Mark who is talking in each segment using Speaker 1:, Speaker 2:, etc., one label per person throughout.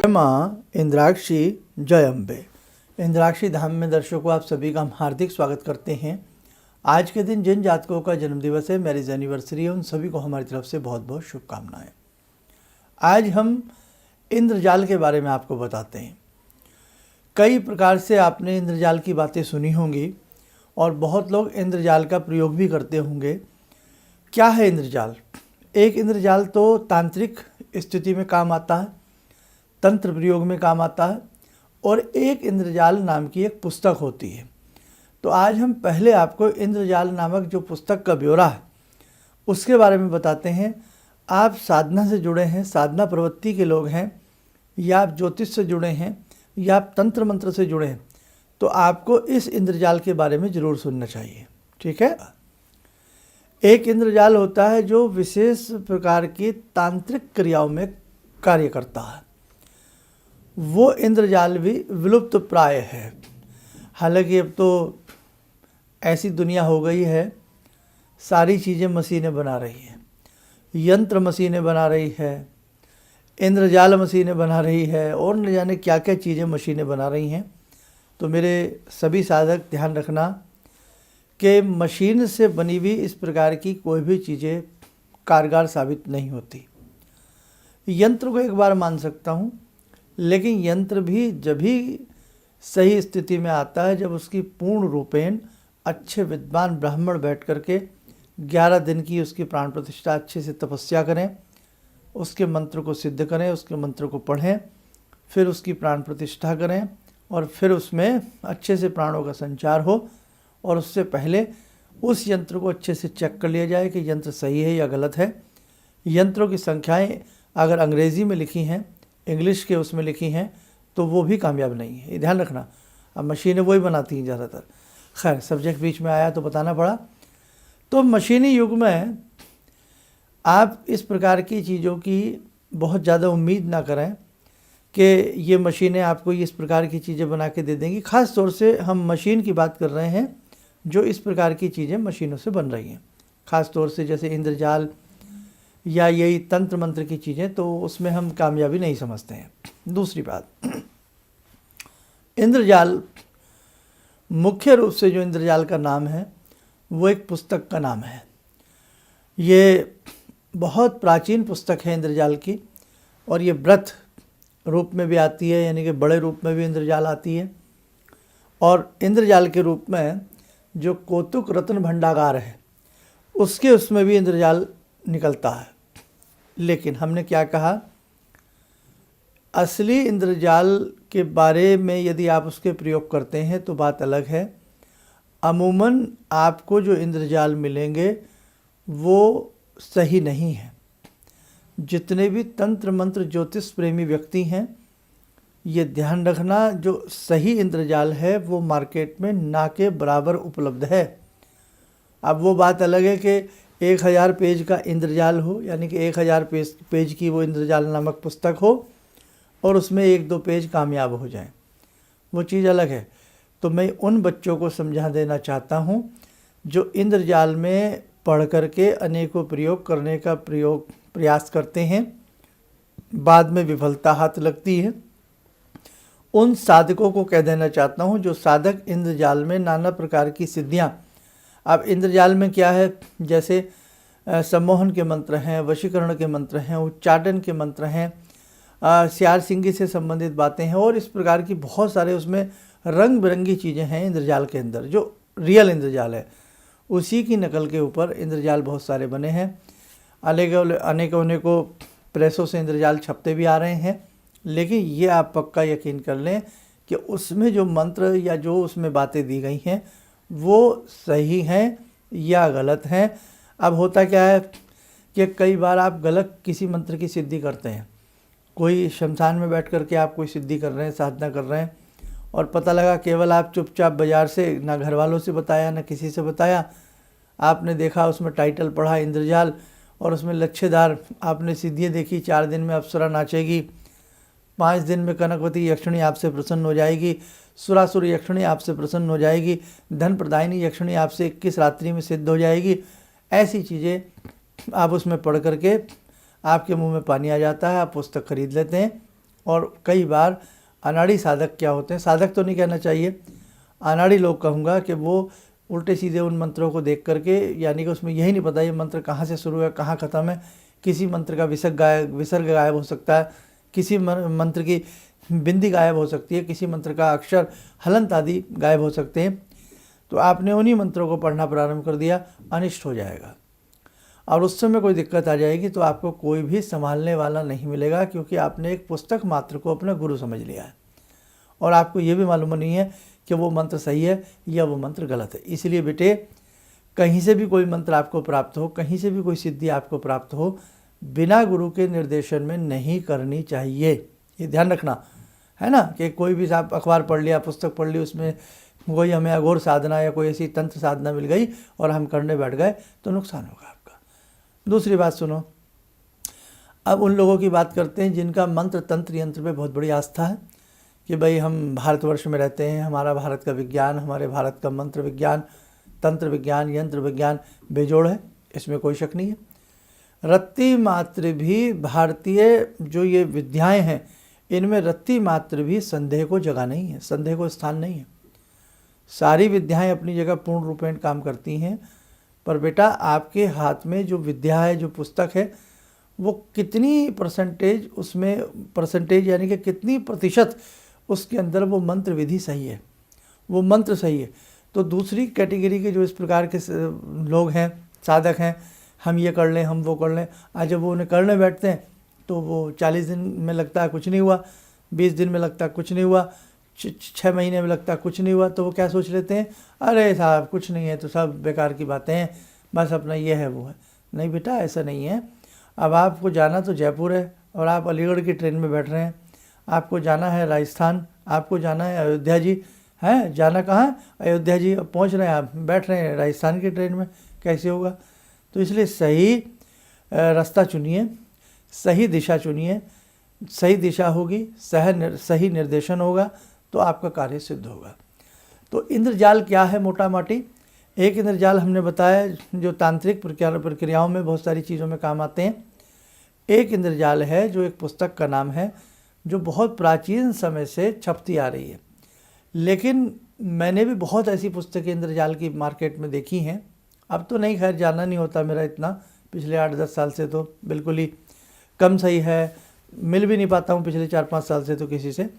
Speaker 1: माँ इंद्राक्षी जय अम्बे। इंद्राक्षी धाम में दर्शकों आप सभी का हम हार्दिक स्वागत करते हैं। आज के दिन जिन जातकों का जन्मदिवस है, मैरिज एनिवर्सरी है, उन सभी को हमारी तरफ से बहुत बहुत शुभकामनाएं। आज हम इंद्रजाल के बारे में आपको बताते हैं। कई प्रकार से आपने इंद्रजाल की बातें सुनी होंगी और बहुत लोग इंद्रजाल का प्रयोग भी करते होंगे। क्या है इंद्रजाल? एक इंद्रजाल तो तांत्रिक स्थिति में काम आता है, तंत्र प्रयोग में काम आता है, और एक इंद्रजाल नाम की एक पुस्तक होती है। तो आज हम पहले आपको इंद्रजाल नामक जो पुस्तक का ब्यौरा है उसके बारे में बताते हैं। आप साधना से जुड़े हैं, साधना प्रवृत्ति के लोग हैं, या आप ज्योतिष से जुड़े हैं, या आप तंत्र मंत्र से जुड़े हैं, तो आपको इस इंद्रजाल के बारे में ज़रूर सुनना चाहिए। ठीक है। एक इंद्रजाल होता है जो विशेष प्रकार की तांत्रिक क्रियाओं में कार्य करता है। वो इंद्रजाल भी विलुप्त प्राय है। हालांकि अब तो ऐसी दुनिया हो गई है, सारी चीज़ें मशीनें बना रही हैं, यंत्र मशीनें बना रही है, इंद्रजाल मशीनें बना रही है, और न जाने क्या क्या चीज़ें मशीनें बना रही हैं। तो मेरे सभी साधक ध्यान रखना कि मशीन से बनी हुई इस प्रकार की कोई भी चीज़ें कारगर साबित नहीं होती। यंत्र को एक बार मान सकता हूँ, लेकिन यंत्र भी जब भी सही स्थिति में आता है जब उसकी पूर्ण रूपेण अच्छे विद्वान ब्राह्मण बैठ करके 11 दिन की उसकी प्राण प्रतिष्ठा अच्छे से तपस्या करें, उसके मंत्र को सिद्ध करें, उसके मंत्र को पढ़ें, फिर उसकी प्राण प्रतिष्ठा करें, और फिर उसमें अच्छे से प्राणों का संचार हो। और उससे पहले उस यंत्र को अच्छे से चेक कर लिया जाए कि यंत्र सही है या गलत है। यंत्रों की संख्याएं अगर अंग्रेज़ी में लिखी हैं, इंग्लिश के उसमें लिखी हैं, तो वो भी कामयाब नहीं है, ये ध्यान रखना। अब मशीनें वही बनाती हैं ज़्यादातर। खैर, सब्जेक्ट बीच में आया तो बताना पड़ा। तो मशीनी युग में आप इस प्रकार की चीज़ों की बहुत ज़्यादा उम्मीद ना करें कि ये मशीनें आपको इस प्रकार की चीज़ें बना के दे देंगी। ख़ास तौर से हम मशीन की बात कर रहे हैं जो इस प्रकार की चीज़ें मशीनों से बन रही हैं, ख़ास तौर से जैसे इंद्रजाल या यही तंत्र मंत्र की चीज़ें, तो उसमें हम कामयाबी नहीं समझते हैं। दूसरी बात, इंद्रजाल मुख्य रूप से जो इंद्रजाल का नाम है वो एक पुस्तक का नाम है। ये बहुत प्राचीन पुस्तक है इंद्रजाल की, और ये व्रत रूप में भी आती है, यानी कि बड़े रूप में भी इंद्रजाल आती है। और इंद्रजाल के रूप में जो कौतुक रत्न भंडागार है उसमें भी इंद्रजाल निकलता है। लेकिन हमने क्या कहा, असली इंद्रजाल के बारे में यदि आप उसके प्रयोग करते हैं तो बात अलग है। अमूमन आपको जो इंद्रजाल मिलेंगे वो सही नहीं है। जितने भी तंत्र मंत्र ज्योतिष प्रेमी व्यक्ति हैं, ये ध्यान रखना, जो सही इंद्रजाल है वो मार्केट में ना के बराबर उपलब्ध है। अब वो बात अलग है कि 1000 पेज का इंद्रजाल हो, यानी कि 1000 पेज की वो इंद्रजाल नामक पुस्तक हो, और उसमें 1-2 पेज कामयाब हो जाएं, वो चीज़ अलग है। तो मैं उन बच्चों को समझा देना चाहता हूँ जो इंद्रजाल में पढ़ करके अनेकों प्रयोग करने का प्रयास करते हैं, बाद में विफलता हाथ लगती है। उन साधकों को कह देना चाहता हूँ जो साधक इंद्रजाल में नाना प्रकार की सिद्धियाँ, अब इंद्रजाल में क्या है, जैसे सम्मोहन के मंत्र हैं, वशीकरण के मंत्र हैं, उच्चाटन के मंत्र हैं, श्यार सिंगी से संबंधित बातें हैं, और इस प्रकार की बहुत सारे उसमें रंग बिरंगी चीज़ें हैं इंद्रजाल के अंदर। जो रियल इंद्रजाल है उसी की नकल के ऊपर इंद्रजाल बहुत सारे बने हैं। अनेकों प्रेसों से इंद्रजाल छपते भी आ रहे हैं। लेकिन ये आप पक्का यकीन कर लें कि उसमें जो मंत्र या जो उसमें बातें दी गई हैं वो सही हैं या गलत हैं। अब होता क्या है कि कई बार आप गलत किसी मंत्र की सिद्धि करते हैं, कोई शमशान में बैठ कर के आप कोई सिद्धि कर रहे हैं, साधना कर रहे हैं, और पता लगा केवल आप चुपचाप बाज़ार से, ना घर वालों से बताया ना किसी से बताया, आपने देखा उसमें टाइटल पढ़ा इंद्रजाल, और उसमें लच्छेदार आपने सिद्धियाँ देखी, 4 दिन में अप्सरा नाचेगी, 5 दिन में कनकवती यक्षिणी आपसे प्रसन्न हो जाएगी, सुरासुर यक्षिणी आपसे प्रसन्न हो जाएगी, धन प्रदायिनी यक्षिणी आपसे 21 रात्रि में सिद्ध हो जाएगी। ऐसी चीज़ें आप उसमें पढ़ करके आपके मुंह में पानी आ जाता है, आप पुस्तक खरीद लेते हैं और कई बार अनाड़ी साधक क्या होते हैं, साधक तो नहीं कहना चाहिए, अनाड़ी लोग कहूँगा कि वो उल्टे सीधे उन मंत्रों को देख करके, यानी कि उसमें यही नहीं पता ये मंत्र कहाँ से शुरू है कहाँ ख़त्म है, किसी मंत्र का विसर्ग गायब हो सकता है, किसी मंत्र की बिंदी गायब हो सकती है, किसी मंत्र का अक्षर हलंत आदि गायब हो सकते हैं। तो आपने उन्हीं मंत्रों को पढ़ना प्रारंभ कर दिया, अनिष्ट हो जाएगा और उस समय कोई दिक्कत आ जाएगी तो आपको कोई भी संभालने वाला नहीं मिलेगा, क्योंकि आपने एक पुस्तक मात्र को अपना गुरु समझ लिया है और आपको ये भी मालूम नहीं है कि वो मंत्र सही है या वो मंत्र गलत है। इसलिए बेटे, कहीं से भी कोई मंत्र आपको प्राप्त हो, कहीं से भी कोई सिद्धि आपको प्राप्त हो, बिना गुरु के निर्देशन में नहीं करनी चाहिए। ये ध्यान रखना है ना, कि कोई भी आप अखबार पढ़ लिया, पुस्तक पढ़ ली, उसमें कोई हमें अघोर साधना या कोई ऐसी तंत्र साधना मिल गई और हम करने बैठ गए तो नुकसान होगा आपका। दूसरी बात सुनो, अब उन लोगों की बात करते हैं जिनका मंत्र तंत्र यंत्र पे बहुत बड़ी आस्था है कि भाई हम भारतवर्ष में रहते हैं, हमारा भारत का विज्ञान, हमारे भारत का मंत्र विज्ञान, तंत्र विज्ञान, यंत्र विज्ञान बेजोड़ है, इसमें कोई शक नहीं है। रत्ती मात्र भी भारतीय जो ये विद्याएं हैं, इनमें रत्ती मात्र भी संदेह को जगह नहीं है, संदेह को स्थान नहीं है। सारी विद्याएं अपनी जगह पूर्ण रूपेण काम करती हैं, पर बेटा आपके हाथ में जो विद्या है, जो पुस्तक है, वो कितनी परसेंटेज, उसमें परसेंटेज यानी कि कितनी प्रतिशत उसके अंदर वो मंत्र विधि सही है, वो मंत्र सही है। तो दूसरी कैटेगरी के जो इस प्रकार के लोग हैं, साधक हैं, हम ये कर लें, हम वो कर लें, आज जब वो उन्हें करने बैठते हैं तो वो 40 दिन में लगता है कुछ नहीं हुआ, 20 दिन में लगता है कुछ नहीं हुआ, 6 महीने में लगता है कुछ नहीं हुआ, तो वो क्या सोच लेते हैं, अरे साहब कुछ नहीं है, तो सब बेकार की बातें हैं, बस अपना ये है वो है। नहीं बेटा, ऐसा नहीं है। अब आपको जाना तो जयपुर है और आप अलीगढ़ की ट्रेन में बैठ रहे हैं, आपको जाना है राजस्थान, आपको जाना है अयोध्या जी, हैं जाना कहाँ है, अयोध्या जी। अब पहुँच रहे हैं, आप बैठ रहे हैं राजस्थान की ट्रेन में, कैसे होगा। तो इसलिए सही रास्ता चुनिए, सही दिशा चुनिए, सही दिशा होगी, सही निर्देशन होगा तो आपका कार्य सिद्ध होगा। तो इंद्रजाल क्या है, मोटा माटी एक इंद्रजाल हमने बताया जो तांत्रिक प्रक्रियाओं में बहुत सारी चीज़ों में काम आते हैं। एक इंद्रजाल है जो एक पुस्तक का नाम है, जो बहुत प्राचीन समय से छपती आ रही है, लेकिन मैंने भी बहुत ऐसी पुस्तकें इंद्रजाल की मार्केट में देखी हैं। अब तो नहीं, खैर जाना नहीं होता मेरा इतना, पिछले 8-10 साल से तो बिल्कुल ही कम सही है, मिल भी नहीं पाता हूँ पिछले 4-5 साल से तो किसी से।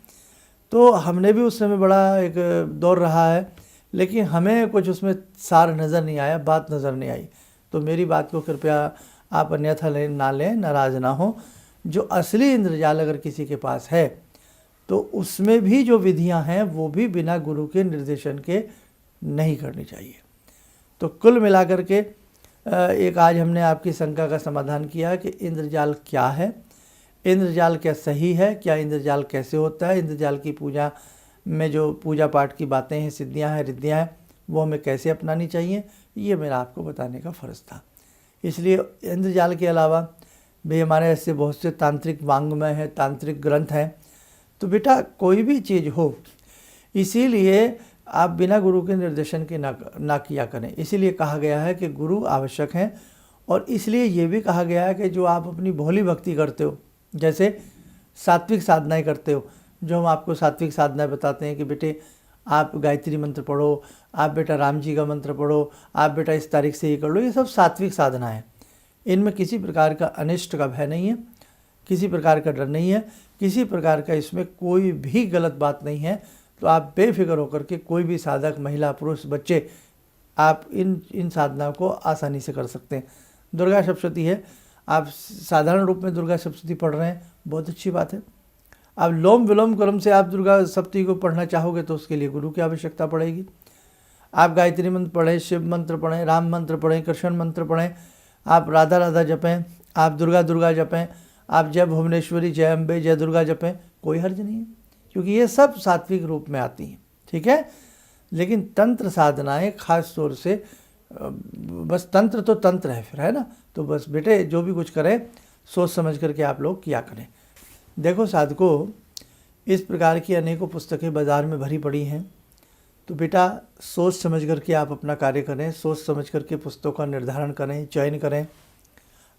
Speaker 1: तो हमने भी उस समय बड़ा एक दौर रहा है, लेकिन हमें कुछ उसमें सार नज़र नहीं आया, बात नज़र नहीं आई। तो मेरी बात को कृपया आप अन्यथा ना लें, नाराज़ ना हो। जो असली इंद्रजाल अगर किसी के पास है तो उसमें भी जो विधियां हैं वो भी बिना गुरु के निर्देशन के नहीं करनी चाहिए। तो कुल मिलाकर के एक आज हमने आपकी शंका का समाधान किया कि इंद्रजाल क्या है, इंद्रजाल क्या सही है, क्या इंद्रजाल कैसे होता है, इंद्रजाल की पूजा में जो पूजा पाठ की बातें हैं, सिद्धियां हैं, रिद्धियां हैं, वो हमें कैसे अपनानी चाहिए, ये मेरा आपको बताने का फ़र्ज़ था। इसलिए इंद्रजाल के अलावा भी हमारे ऐसे बहुत से तांत्रिक वांग्मय हैं, तांत्रिक ग्रंथ हैं। तो बेटा कोई भी चीज़ हो, इसीलिए आप बिना गुरु के निर्देशन के ना किया करें। इसीलिए कहा गया है कि गुरु आवश्यक हैं, और इसलिए ये भी कहा गया है कि जो आप अपनी भोली भक्ति करते हो, जैसे सात्विक साधनाएं करते हो, जो हम आपको सात्विक साधनाएं बताते हैं कि बेटे आप गायत्री मंत्र पढ़ो, आप बेटा राम जी का मंत्र पढ़ो, आप बेटा इस तारीख से ये कर लो, ये सब सात्विक साधना है। इनमें किसी प्रकार का अनिष्ट का भय नहीं है, किसी प्रकार का डर नहीं है, किसी प्रकार का इसमें कोई भी गलत बात नहीं है। तो आप बेफिक्र होकर के कोई भी साधक, महिला, पुरुष, बच्चे, आप इन साधनाओं को आसानी से कर सकते हैं। दुर्गा सप्तशती है, आप साधारण रूप में दुर्गा सप्तशती पढ़ रहे हैं, बहुत अच्छी बात है। अब लोम विलोम क्रम से आप दुर्गा सप्तशती को पढ़ना चाहोगे तो उसके लिए गुरु की आवश्यकता पड़ेगी। आप गायत्री मंत्र पढ़ें, शिव मंत्र पढ़ें, राम मंत्र पढ़ें, कृष्ण मंत्र पढ़ें, आप राधा राधा जपें, आप दुर्गा दुर्गा जपें, आप जय भुवनेश्वरी, जय अम्बे, जय दुर्गा जपें, कोई हर्ज नहीं है, क्योंकि ये सब सात्विक रूप में आती हैं, ठीक है। लेकिन तंत्र साधनाएं खास तौर से, बस तंत्र तो तंत्र है फिर, है ना। तो बस बेटे जो भी कुछ करें सोच समझ करके आप लोग किया करें। देखो साधकों, इस प्रकार की अनेकों पुस्तकें बाज़ार में भरी पड़ी हैं, तो बेटा सोच समझ करके आप अपना कार्य करें, सोच समझ करके पुस्तकों का निर्धारण करें, चयन करें।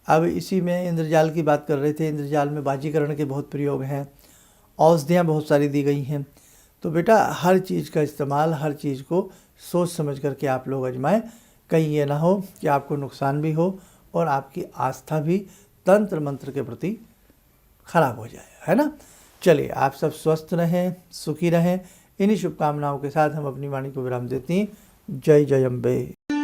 Speaker 1: अब इसी में इंद्रजाल की बात कर रहे थे, इंद्रजाल में बाजीकरण के बहुत प्रयोग हैं, औषधियाँ बहुत सारी दी गई हैं। तो बेटा हर चीज़ का इस्तेमाल, हर चीज़ को सोच समझ करके आप लोग आजमाएं। कहीं ये ना हो कि आपको नुकसान भी हो और आपकी आस्था भी तंत्र मंत्र के प्रति खराब हो जाए, है ना। चलिए, आप सब स्वस्थ रहें, सुखी रहें। इन्हीं शुभकामनाओं के साथ हम अपनी वाणी को विराम देती हैं। जय जय अम्बे।